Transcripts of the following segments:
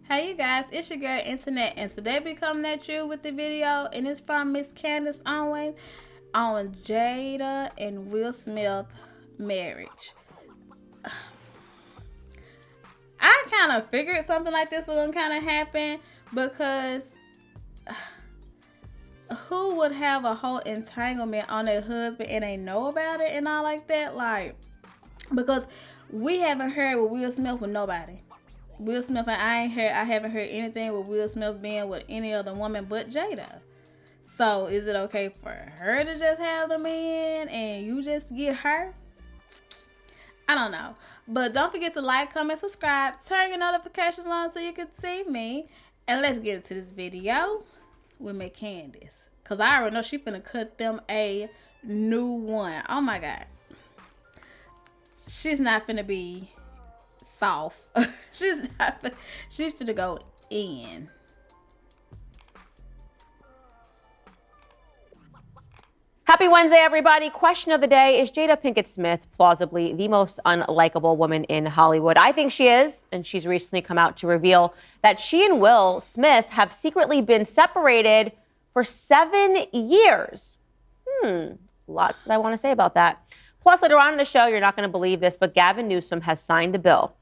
Hey you guys, it's your girl Internet, and today we coming at you with the video, and it's from Miss Candace Owen on Jada and Will Smith marriage. I kind of figured something like this was gonna kind of happen because who would have a whole entanglement on their husband and they know about it and all like that? Like, because we haven't heard with Will Smith with nobody. Will Smith, and I haven't heard anything with Will Smith being with any other woman but Jada. So is it okay for her to just have them in and you just get her? I don't know. But don't forget to like, comment, subscribe, turn your notifications on so you can see me. And let's get into this video with Miss Candace. Because I already know she finna cut them a new one. Oh my God. She's not finna be soft. she's finna go in. Happy Wednesday, everybody. Question of the day: is Jada Pinkett Smith plausibly the most unlikable woman in Hollywood? I think she is, and she's recently come out to reveal that she and Will Smith have secretly been separated for 7 years. Lots that I want to say about that. Plus, later on in the show, you're not going to believe this, but Gavin Newsom has signed a bill.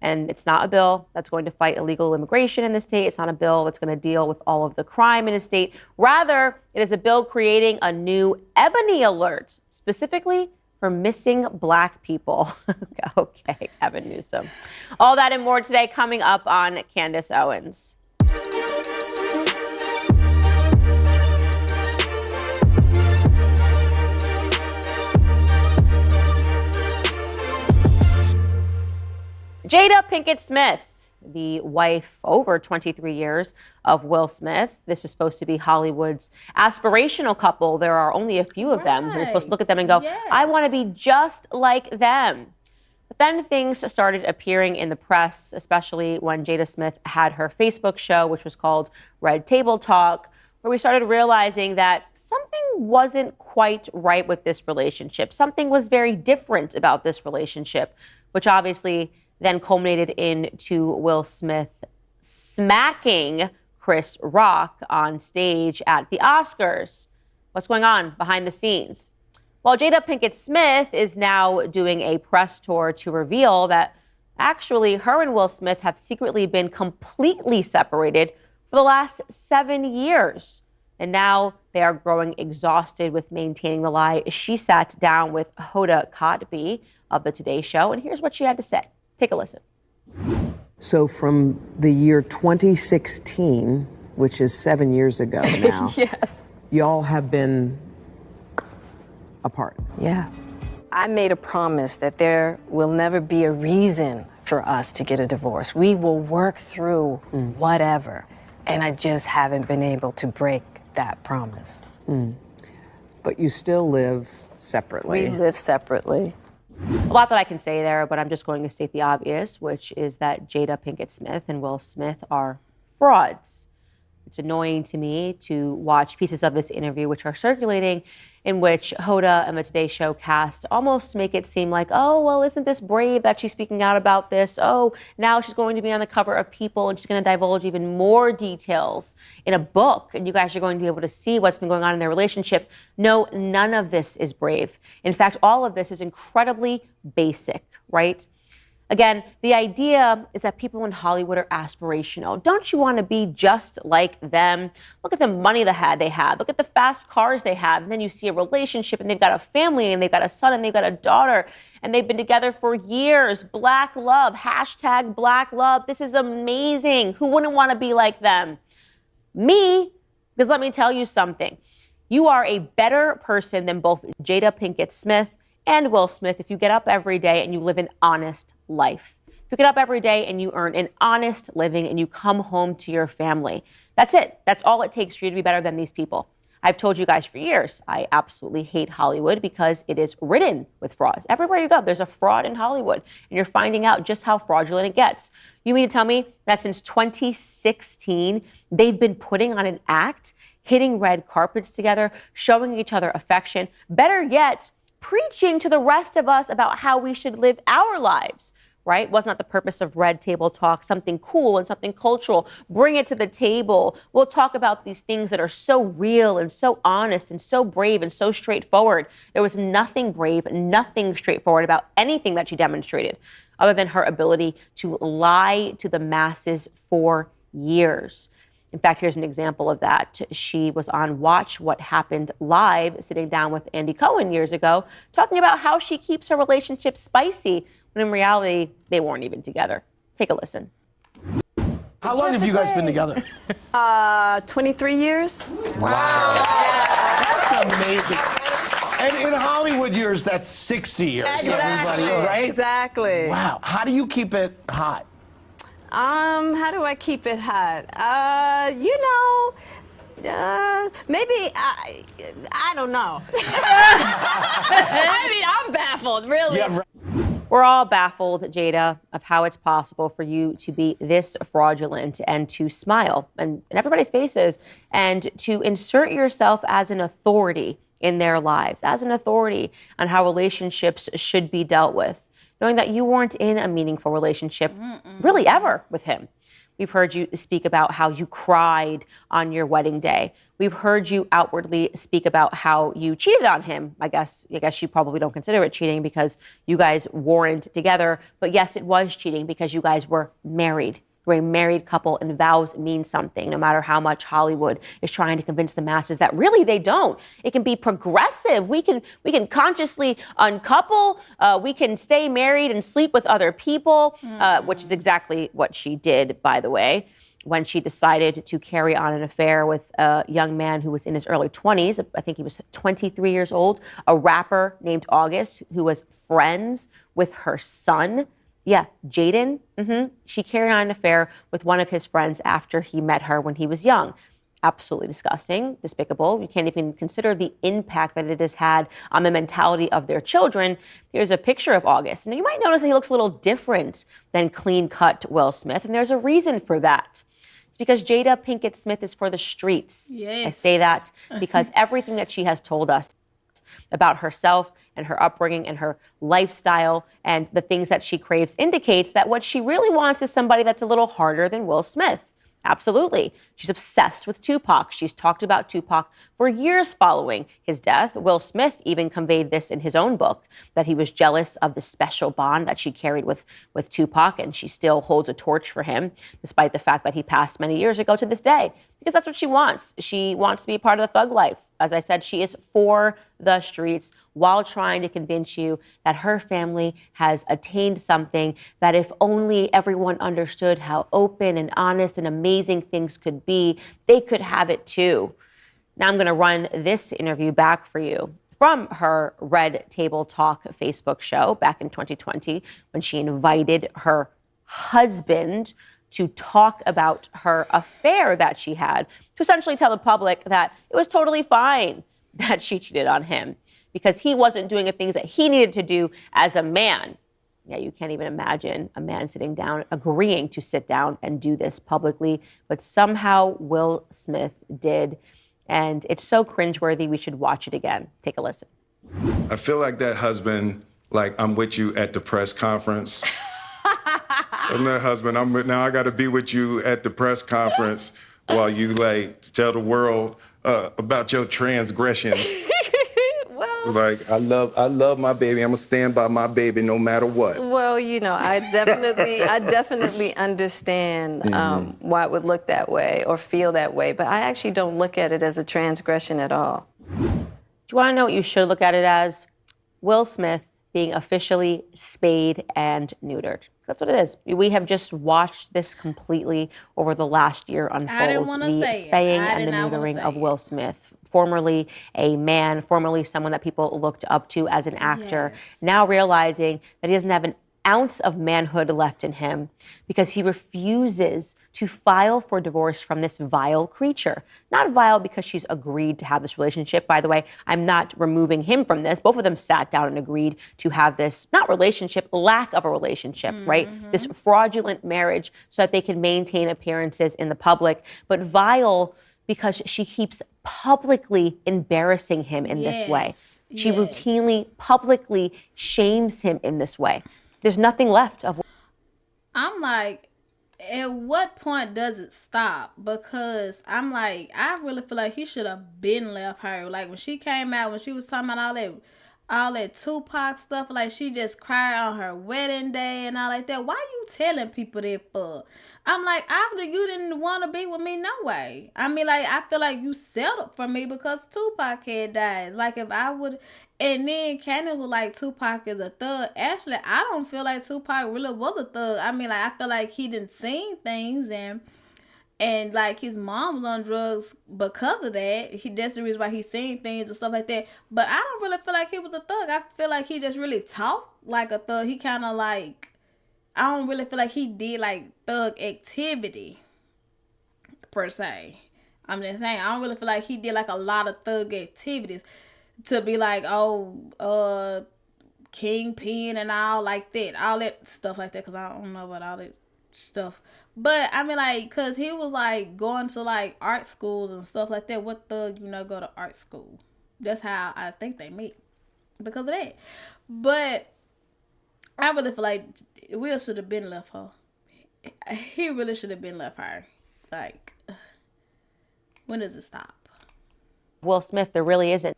And it's not a bill that's going to fight illegal immigration in the state. It's not a bill that's going to deal with all of the crime in the state. Rather, it is a bill creating a new Ebony Alert, specifically for missing Black people. Okay, Gavin Newsom. All that and more today coming up on Candace Owens. Jada Pinkett Smith, the wife over 23 years of Will Smith. This is supposed to be Hollywood's aspirational couple. There are only a few of them. You're supposed to look at them and go, yes, I want to be just like them. But then things started appearing in the press, especially when Jada Smith had her Facebook show, which was called Red Table Talk, where we started realizing that something wasn't quite right with this relationship. Something was very different about this relationship, which obviously then culminated into Will Smith smacking Chris Rock on stage at the Oscars. What's going on behind the scenes? Well, Jada Pinkett Smith is now doing a press tour to reveal that actually her and Will Smith have secretly been completely separated for the last 7 years. And now they are growing exhausted with maintaining the lie. She sat down with Hoda Kotb of the Today Show, and here's what she had to say. Take a listen. So from the year 2016, which is 7 years ago now, yes, y'all have been apart. Yeah. I made a promise that there will never be a reason for us to get a divorce. We will work through whatever. And I just haven't been able to break that promise. But you still live separately. We live separately. A lot that I can say there, but I'm just going to state the obvious, which is that Jada Pinkett Smith and Will Smith are frauds. It's annoying to me to watch pieces of this interview which are circulating in which Hoda and the Today Show cast almost make it seem like, oh, well, isn't this brave that she's speaking out about this? Oh, now she's going to be on the cover of People and she's going to divulge even more details in a book and you guys are going to be able to see what's been going on in their relationship. No, none of this is brave. In fact, all of this is incredibly basic, right? Again, the idea is that people in Hollywood are aspirational. Don't you want to be just like them? Look at the money they have. Look at the fast cars they have. And then you see a relationship and they've got a family and they've got a son and they've got a daughter and they've been together for years. Black love, hashtag Black love. This is amazing. Who wouldn't want to be like them? Me, because let me tell you something. You are a better person than both Jada Pinkett Smith and Will Smith if you get up every day and you live an honest life. If you get up every day and you earn an honest living and you come home to your family, that's it. That's all it takes for you to be better than these people. I've told you guys for years, I absolutely hate Hollywood because it is ridden with frauds. Everywhere you go, there's a fraud in Hollywood, and you're finding out just how fraudulent it gets. You mean to tell me that since 2016, they've been putting on an act, hitting red carpets together, showing each other affection, better yet, preaching to the rest of us about how we should live our lives, right? Wasn't that the purpose of Red Table Talk? Something cool and something cultural. Bring it to the table. We'll talk about these things that are so real and so honest and so brave and so straightforward. There was nothing brave, nothing straightforward about anything that she demonstrated, other than her ability to lie to the masses for years. In fact, here's an example of that. She was on Watch What Happened Live, sitting down with Andy Cohen years ago, talking about how she keeps her relationship spicy, when in reality, they weren't even together. Take a listen. How long have you guys been together? 23 years. Wow. That's amazing. And in Hollywood years, that's 60 years. Exactly. Everybody, right? Exactly. Wow. How do you keep it hot? How do I keep it hot? Maybe I don't know. I mean, I'm baffled, really. Yeah, right. We're all baffled, Jada, of how it's possible for you to be this fraudulent and to smile in everybody's faces and to insert yourself as an authority in their lives, as an authority on how relationships should be dealt with, knowing that you weren't in a meaningful relationship really ever with him. We've heard you speak about how you cried on your wedding day. We've heard you outwardly speak about how you cheated on him. I guess you probably don't consider it cheating because you guys weren't together. But yes, it was cheating because you guys were married. We're a married couple, and vows mean something, no matter how much Hollywood is trying to convince the masses that really they don't. It can be progressive. We can consciously uncouple. We can stay married and sleep with other people, which is exactly what she did, by the way, when she decided to carry on an affair with a young man who was in his early 20s. I think he was 23 years old, a rapper named August, who was friends with her son. Yeah, Jaden, she carried on an affair with one of his friends after he met her when he was young. Absolutely disgusting, despicable. You can't even consider the impact that it has had on the mentality of their children. Here's a picture of August. And you might notice that he looks a little different than clean-cut Will Smith, and there's a reason for that. It's because Jada Pinkett Smith is for the streets. Yes. I say that because everything that she has told us about herself and her upbringing and her lifestyle and the things that she craves indicates that what she really wants is somebody that's a little harder than Will Smith. Absolutely. She's obsessed with Tupac. She's talked about Tupac for years following his death. Will Smith even conveyed this in his own book, that he was jealous of the special bond that she carried with Tupac, and she still holds a torch for him, despite the fact that he passed many years ago to this day, because that's what she wants. She wants to be part of the thug life. As I said, she is for the streets while trying to convince you that her family has attained something, that if only everyone understood how open and honest and amazing things could be, they could have it too. Now I'm going to run this interview back for you from her Red Table Talk Facebook show back in 2020 when she invited her husband to talk about her affair that she had, to essentially tell the public that it was totally fine that she cheated on him because he wasn't doing the things that he needed to do as a man. Yeah, you can't even imagine a man sitting down, agreeing to sit down and do this publicly, but somehow Will Smith did. And it's so cringeworthy, we should watch it again. Take a listen. I feel like that husband, like I'm with you at the press conference. I'm that husband. Now I got to be with you at the press conference while you tell the world about your transgressions. Well, I love my baby. I'm gonna stand by my baby no matter what. well, I definitely understand why it would look that way or feel that way, but I actually don't look at it as a transgression at all. Do you want to know what you should look at it as? Will Smith being officially spayed and neutered. That's what it is. We have just watched this completely over the last year unfold. I didn't want to the say spaying it. and the neutering of Will Smith, formerly a man, formerly someone that people looked up to as an actor, now realizing that he doesn't have an ounce of manhood left in him because he refuses to file for divorce from this vile creature. Not vile because she's agreed to have this relationship. By the way, I'm not removing him from this. Both of them sat down and agreed to have this, not relationship, lack of a relationship, right? This fraudulent marriage so that they can maintain appearances in the public. But vile because she keeps publicly embarrassing him in this way. She routinely, publicly shames him in this way. There's nothing left of I'm like, at what point does it stop? Because I'm like, I really feel like he should have been left her. Like when she came out, when she was talking about all that Tupac stuff, like she just cried on her wedding day and all like that. Why you telling people that for? I'm like, obviously you didn't want to be with me no way. I mean, like, I feel like you settled for me because Tupac had died. Like if I would, and then Candace was like, Tupac is a thug. Actually, I don't feel like Tupac really was a thug. I mean, like, I feel like he didn't seen things and like his mom was on drugs because of that. That's the reason why he's seeing things and stuff like that. But I don't really feel like he was a thug. I feel like he just really talked like a thug. He kind of like, I don't really feel like he did like thug activity per se. I'm just saying, I don't really feel like he did like a lot of thug activities to be like, oh, kingpin and all like that, all that stuff like that. Cause I don't know about all that stuff. But I mean, like, cause he was like going to like art schools and stuff like that. What thug, go to art school? That's how I think they met because of that. But I really feel like Will should have been left her. He really should have been left her. Like, when does it stop? Will Smith, there really isn't,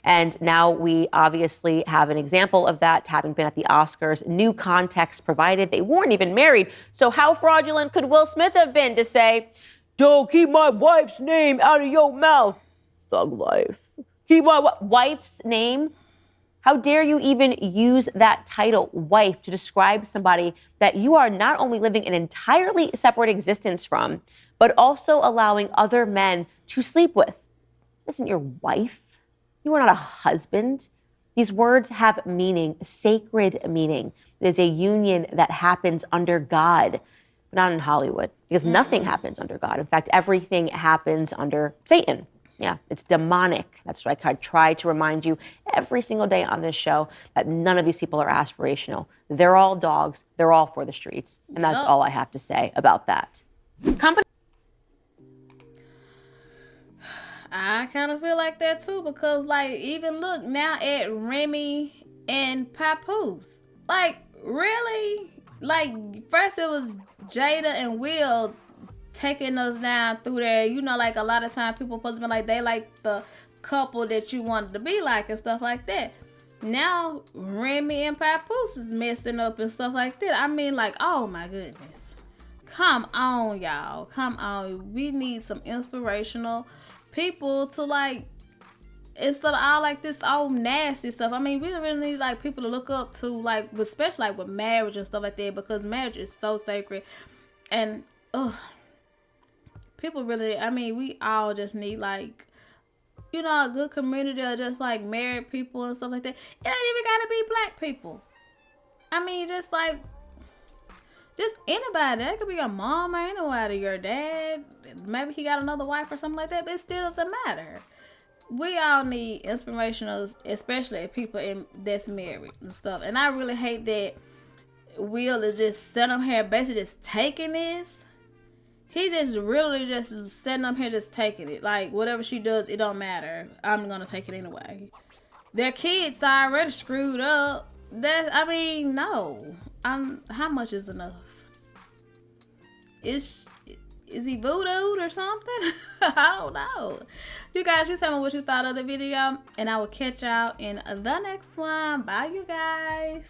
And now we obviously have an example of that having been at the Oscars. New context provided. They weren't even married. So how fraudulent could Will Smith have been to say, don't keep my wife's name out of your mouth? Thug life. Keep my wife's name? How dare you even use that title, wife, to describe somebody that you are not only living an entirely separate existence from, but also allowing other men to sleep with? Isn't your wife? You are not a husband. These words have meaning, sacred meaning. It is a union that happens under God, but not in Hollywood, because nothing happens under God. In fact, everything happens under Satan. Yeah, it's demonic. That's what I try to remind you every single day on this show, that none of these people are aspirational. They're all dogs. They're all for the streets. And that's all I have to say about that. I kind of feel like that too, because like even look now at Remy and Papoose. Like really, like first it was Jada and Will taking us down through there. Like a lot of times people supposed to be like they like the couple that you wanted to be like and stuff like that. Now Remy and Papoose is messing up and stuff like that. I mean, like, oh my goodness, come on, y'all, come on. We need some inspirational people to like, instead of all like this old nasty stuff. I mean, we really need like people to look up to, like, especially like with marriage and stuff like that, because marriage is so sacred. And people really, I mean, we all just need like, a good community of just like married people and stuff like that. It ain't even gotta be black people. I mean, just anybody. That could be your mom or anybody, your dad. Maybe he got another wife or something like that, but it still doesn't matter. We all need inspirational, especially people that's married and stuff. And I really hate that Will is just sitting up here basically just taking this. He just really just sitting up here just taking it. Like, whatever she does, it don't matter. I'm going to take it anyway. Their kids are already screwed up. No. How much is enough? Is he voodooed or something? I don't know. You guys, just tell me what you thought of the video, and I will catch y'all in the next one. Bye, you guys.